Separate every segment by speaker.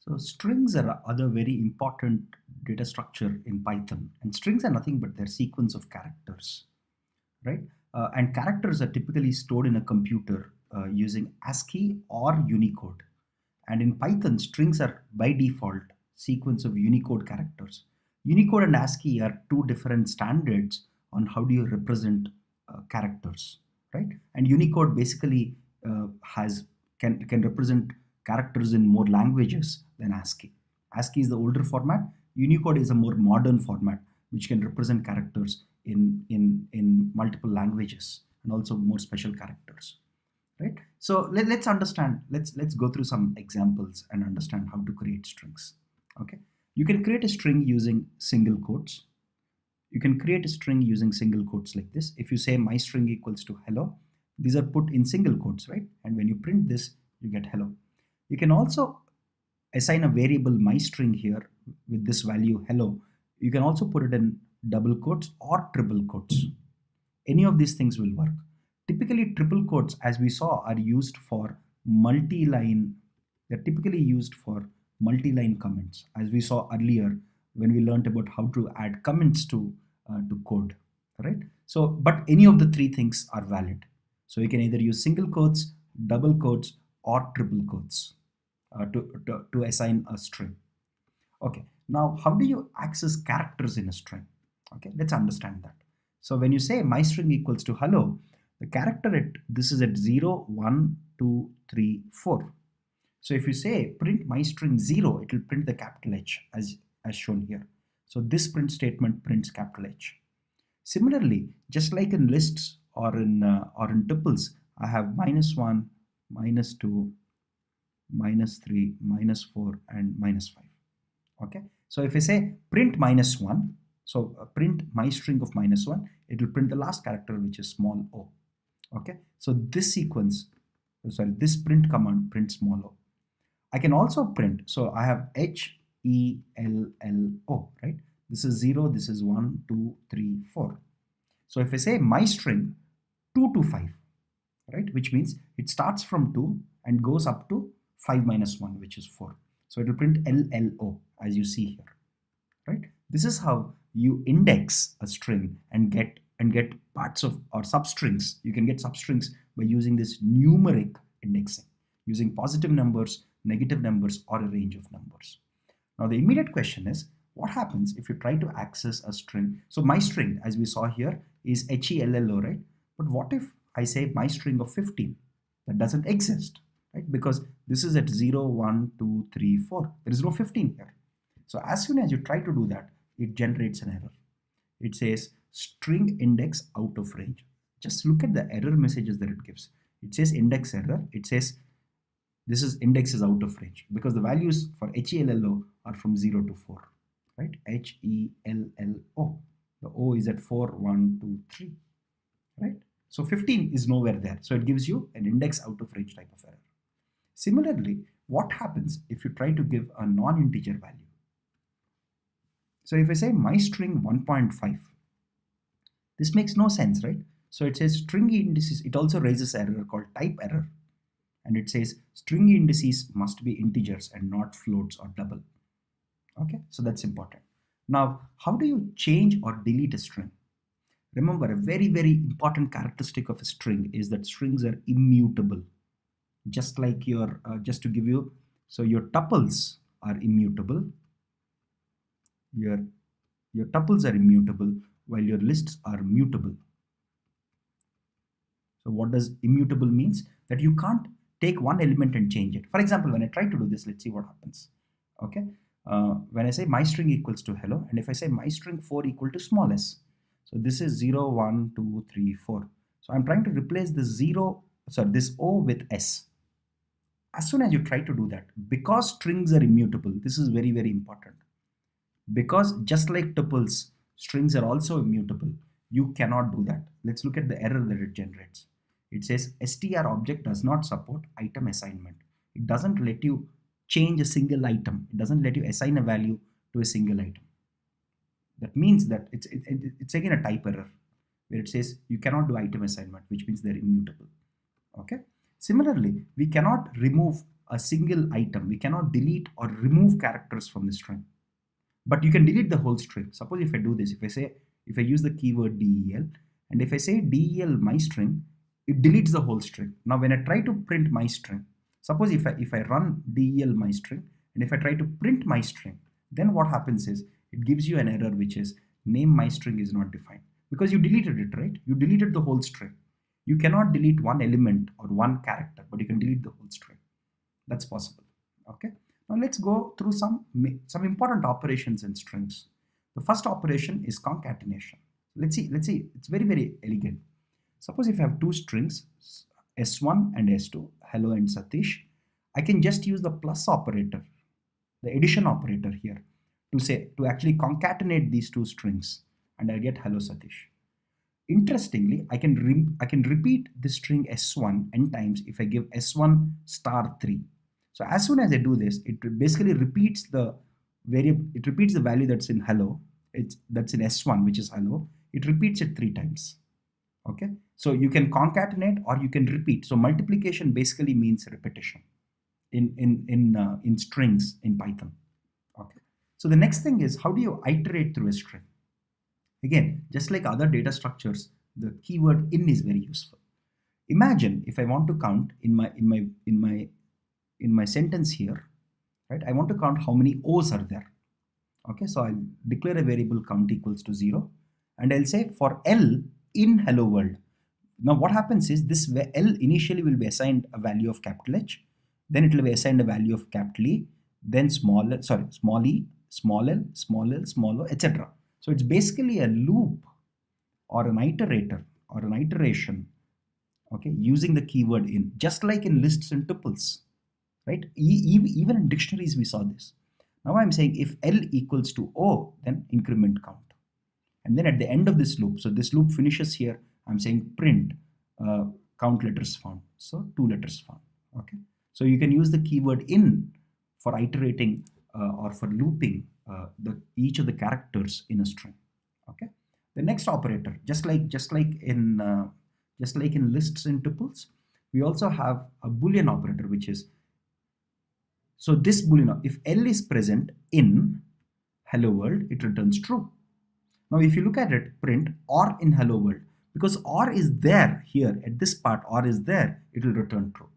Speaker 1: So strings are other very important data structure in Python, and strings are nothing but their sequence of characters, right? And characters are typically stored in a computer using ASCII or Unicode. And in Python, strings are by default sequence of Unicode characters. Unicode and ASCII are two different standards on how do you represent characters, right? And Unicode basically has can represent characters in more languages than ASCII. ASCII is the older format. Unicode is a more modern format which can represent characters in multiple languages and also more special characters, right? So let's understand, let's go through some examples and understand how to create strings. Okay, you can create a string using single quotes. You can create a string using single quotes like this. If you say my string equals to hello, these are put in single quotes, right? And when you print this, you get hello. You can also assign a variable my string here with this value hello. You can also put it in double quotes or triple quotes. Any of these things will work. Typically, triple quotes, as we saw, are used for multi-line. They're typically used for multi-line comments, as we saw earlier when we learned about how to add comments to code, right? So, but any of the three things are valid. So you can either use single quotes, double quotes, or triple quotes to assign a string. Okay, now how do you access characters in a string? Okay, let's understand that. So when you say my string equals to hello, the character at this is at 0, 1, 2, 3, 4. So if you say print my string 0, it will print the capital H as shown here. So this print statement prints capital H. Similarly, just like in lists or in tuples, I have -1, -2, -3, -4, and -5. Okay, so if I say print -1, so print my string of -1, it will print the last character, which is small o. Okay, so this sequence, sorry, this print command prints small o. I can also print, so I have H, E, L, L, O, right? This is 0, this is 1, 2, 3, 4. So if I say my string 2 to 5, right, which means it starts from 2 and goes up to 5 minus 1, which is 4. So it will print LLO as you see here, right? This is how you index a string and get parts of or substrings. You can get substrings by using this numeric indexing, using positive numbers, negative numbers, or a range of numbers. Now the immediate question is, what happens if you try to access a string? So my string, as we saw here, is HELLO, right? But what if I say my string of 15? That doesn't exist, right? Because this is at 0, 1, 2, 3, 4. There is no 15 here. So as soon as you try to do that, it generates an error. It says string index out of range. Just look at the error messages that it gives. It says index error. It says this is index is out of range because the values for HELLO are from 0 to 4, right? HELLO. The O is at 4, 1, 2, 3, right? So 15 is nowhere there. So it gives you an index out of range type of error. Similarly, what happens if you try to give a non-integer value? So if I say my string 1.5, this makes no sense, right? So it says string indices. It also raises an error called type error. And it says string indices must be integers and not floats or double. Okay, so that's important. Now, how do you change or delete a string? Remember, a very, very important characteristic of a string is that strings are immutable. Just like your, just to give you, so your tuples are immutable. Your tuples are immutable while your lists are mutable. So what does immutable means? That you can't take one element and change it. For example, when I try to do this, let's see what happens. Okay, when I say my string equals to hello, and if I say my string 4 equal to small s, so this is 0, 1, 2, 3, 4. So I'm trying to replace this this O with S. As soon as you try to do that, because strings are immutable, this is very, very important. Because just like tuples, strings are also immutable. You cannot do that. Let's look at the error that it generates. It says str object does not support item assignment. It doesn't let you change a single item. It doesn't let you assign a value to a single item. That means that it's again a type error where it says you cannot do item assignment, which means they're immutable. Okay. Similarly, we cannot remove a single item. We cannot delete or remove characters from the string, but you can delete the whole string. Suppose if I do this, if I use the keyword del, and if I say del my string, it deletes the whole string. Now when I try to print my string, suppose if I run del my string, and if I try to print my string, then what happens is it gives you an error which is name my string is not defined, because you deleted it, right? You deleted the whole string. You cannot delete one element or one character, but you can delete the whole string. That's possible. Okay. Now let's go through some important operations in strings. The first operation is concatenation. Let's see. It's very, very elegant. Suppose if I have two strings, S1 and S2, hello and Satish, I can just use the plus operator, the addition operator here, to actually concatenate these two strings, and I get hello Satish. Interestingly, I can repeat this string S1 n times if I give S1 star 3. So as soon as I do this, it basically repeats the variable. It repeats the value that's in hello. That's in S1, which is hello. It repeats it 3 times. Okay. So you can concatenate or you can repeat. So multiplication basically means repetition in strings in Python. Okay. So the next thing is, how do you iterate through a string? Again, just like other data structures, the keyword in is very useful. Imagine if I want to count in my sentence here, right? I want to count how many O's are there. Okay, so I'll declare a variable count equals to 0, and I'll say for L in hello world. Now what happens is this L initially will be assigned a value of capital H, then it will be assigned a value of capital E, then small e, small l, small o, etc. So it's basically a loop or an iterator or an iteration, okay, using the keyword in, just like in lists and tuples, right? Even in dictionaries we saw this. Now I'm saying if L equals to O, then increment count. And then at the end of this loop, so this loop finishes here, I'm saying print count letters found. So 2 letters found, okay? So you can use the keyword in for iterating or for looping each of the characters in a string. Okay. The next operator, just like in lists and tuples, we also have a Boolean operator, which is, so this Boolean, if L is present in hello world, it returns true. Now if you look at it, print or in hello world, because or is there here at this part, or is there, it will return true.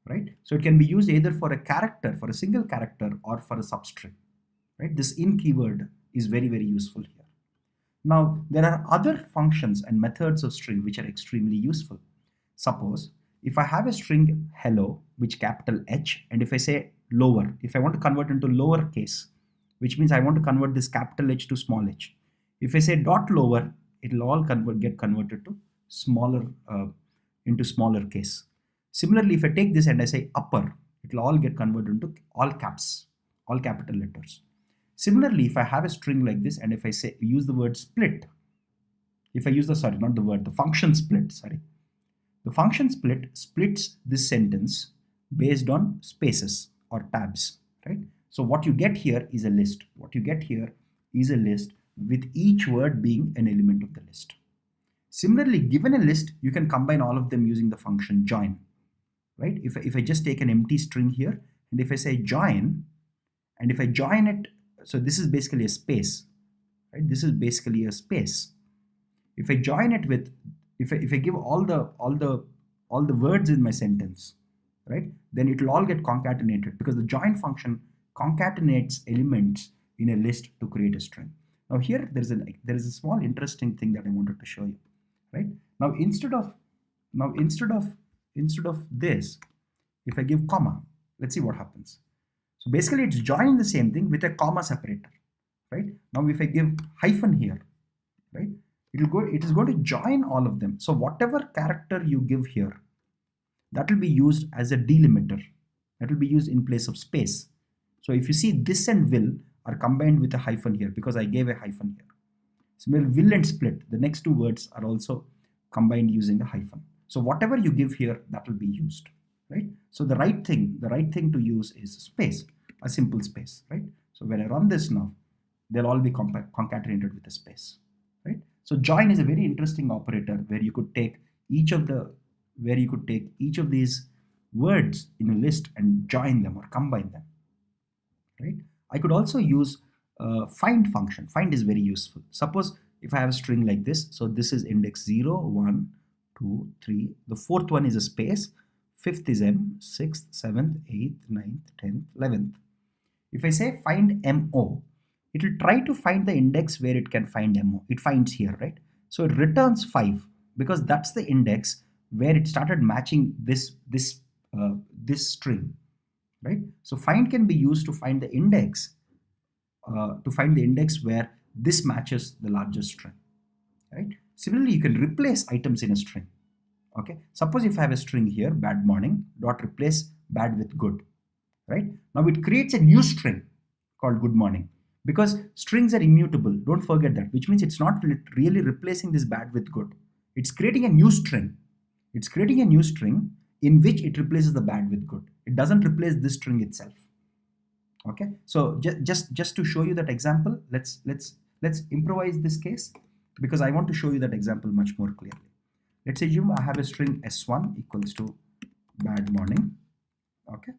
Speaker 1: Right? So it can be used either for a character, for a single character, or for a substring. Right? This in keyword is very, very useful here. Now there are other functions and methods of string which are extremely useful. Suppose if I have a string hello, which capital H, and if I say lower, if I want to convert into lower case, which means I want to convert this capital H to small h. If I say dot lower, it will all get converted to smaller into smaller case. Similarly, if I take this and I say upper, it will all get converted into all caps, all capital letters. Similarly, if I have a string like this and if I say use the word split, if I use the function split, the function split splits this sentence based on spaces or tabs, right? So what you get here is a list. What you get here is a list with each word being an element of the list. Similarly, given a list, you can combine all of them using the function join, right? If I just take an empty string here, and if I say join, and if I join it, so this is basically a space, right? This is basically a space. If I join it with, if I give all the words in my sentence, right, then it will all get concatenated, because the join function concatenates elements in a list to create a string. Now here there is a small interesting thing that I wanted to show you, right? Now instead of this, if I give comma, let's see what happens. So basically it's joining the same thing with a comma separator, right? Now if I give hyphen here, right, it is going to join all of them. So whatever character you give here, that will be used as a delimiter. That will be used in place of space. So if you see this and will are combined with a hyphen here because I gave a hyphen here. Similarly, will and split, the next two words are also combined using a hyphen. So whatever you give here, that will be used, right? So the right thing to use is space, a simple space, right? So when I run this now, they'll all be concatenated with a space, right? So join is a very interesting operator where you could take each of these words in a list and join them or combine them, right? I could also use find function. Find is very useful. Suppose if I have a string like this, so this is index 0, 1, 2, 3. The fourth one is a space. Fifth is M, sixth, seventh, eighth, ninth, 10th, 11th. If I say find MO, it will try to find the index where it can find MO. It finds here, right? So it returns 5 because that's the index where it started matching this string, right? So find can be used to find the index where this matches the largest string, right? Similarly, you can replace items in a string. Okay, suppose if I have a string here, bad morning, dot replace bad with good, right? Now it creates a new string called good morning because strings are immutable. Don't forget that, which means it's not really replacing this bad with good. It's creating a new string. It's creating a new string in which it replaces the bad with good. It doesn't replace this string itself. Okay, so just to show you that example, let's improvise this case because I want to show you that example much more clearly. Let's assume I have a string s1 equals to bad morning. Okay,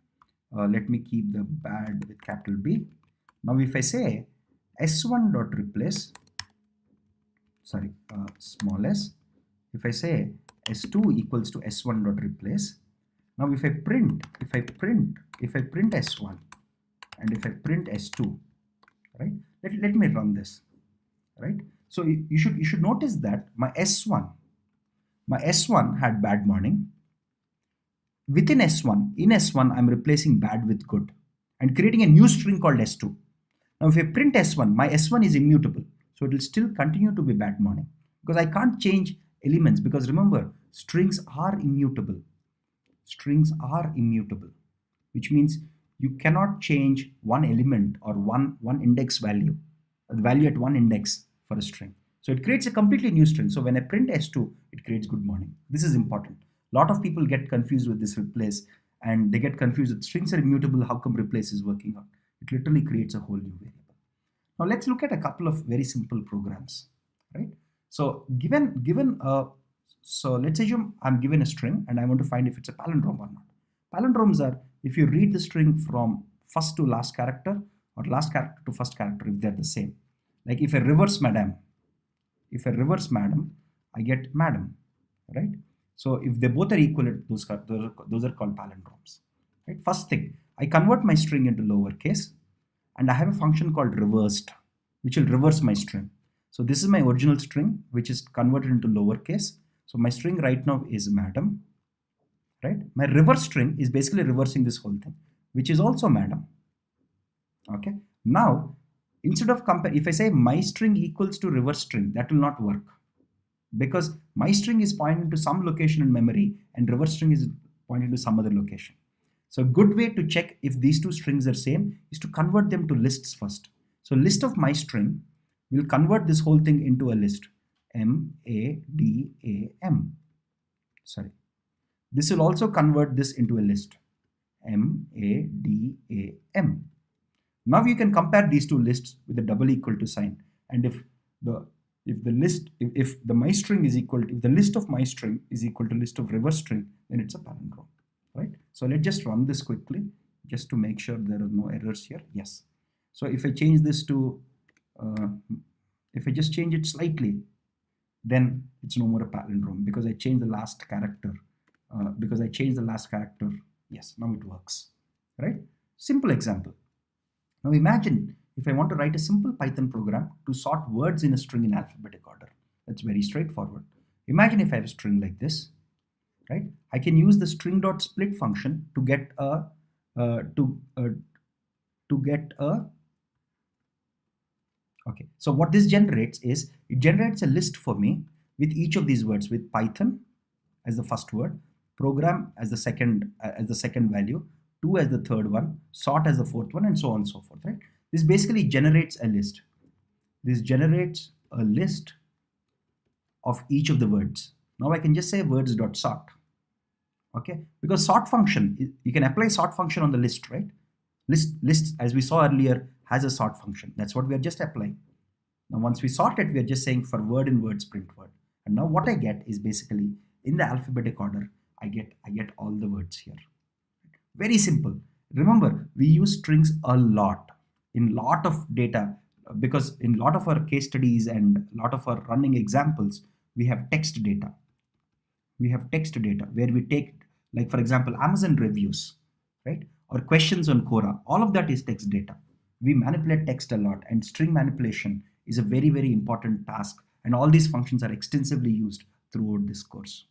Speaker 1: let me keep the bad with capital B. Now if I say s1 dot replace, sorry, small s, if I say s2 equals to s1 dot replace, now if I print s1 and if I print s2, right, let me run this, right? So you should notice that my s1 had bad morning. Within s1, in s1 I'm replacing bad with good and creating a new string called s2. Now if I print s1, my s1 is immutable, so it will still continue to be bad morning because I can't change elements, because remember, strings are immutable. Strings are immutable, which means you cannot change one element or one index value, the value at one index for a string. So it creates a completely new string. So when I print s2, it creates good morning. This is important. A lot of people get confused with this replace, and they get confused that strings are immutable. How come replace is working out? It literally creates a whole new variable. Now let's look at a couple of very simple programs, right? So so let's assume I'm given a string and I want to find if it's a palindrome or not. Palindromes are if you read the string from first to last character or last character to first character, if they're the same. Like if I reverse madam, I get madam, right? So if they both are equivalent, those are called palindromes, right? First thing, I convert my string into lowercase, and I have a function called reversed, which will reverse my string. So this is my original string, which is converted into lowercase. So my string right now is madam, right? My reverse string is basically reversing this whole thing, which is also madam. Okay. Now, instead of if I say my string equals to reverse string, that will not work because my string is pointing to some location in memory and reverse string is pointing to some other location. So a good way to check if these two strings are same is to convert them to lists first. So list of my string will convert this whole thing into a list. M-A-D-A-M. Sorry. This will also convert this into a list. M-A-D-A-M. Now you can compare these two lists with a double equal to sign. And if the list of my string is equal to list of reverse string, then it's a palindrome, right? So let's just run this quickly just to make sure there are no errors here. Yes. So if I change this to, if I just change it slightly, then it's no more a palindrome because I changed the last character. Yes, now it works, right? Simple example. Now imagine if I want to write a simple Python program to sort words in a string in alphabetic order. That's very straightforward. Imagine if I have a string like this, right? I can use the string.split function to get a okay. So what this generates is it generates a list for me with each of these words, with Python as the first word, program as the second value, to as the third one, sort as the fourth one, and so on and so forth, right? This basically generates a list. This generates a list of each of the words. Now I can just say words.sort, okay? Because sort function, you can apply sort function on the list, right? List, as we saw earlier, has a sort function. That's what we are just applying. Now once we sort it, we are just saying for word in words print word. And now what I get is basically in the alphabetic order, I get all the words here. Very simple. Remember, we use strings a lot in lot of data because in lot of our case studies and lot of our running examples, we have text data. We have text data where we take, like for example, Amazon reviews, right? Or questions on Quora. All of that is text data. We manipulate text a lot, and string manipulation is a very, very important task. And all these functions are extensively used throughout this course.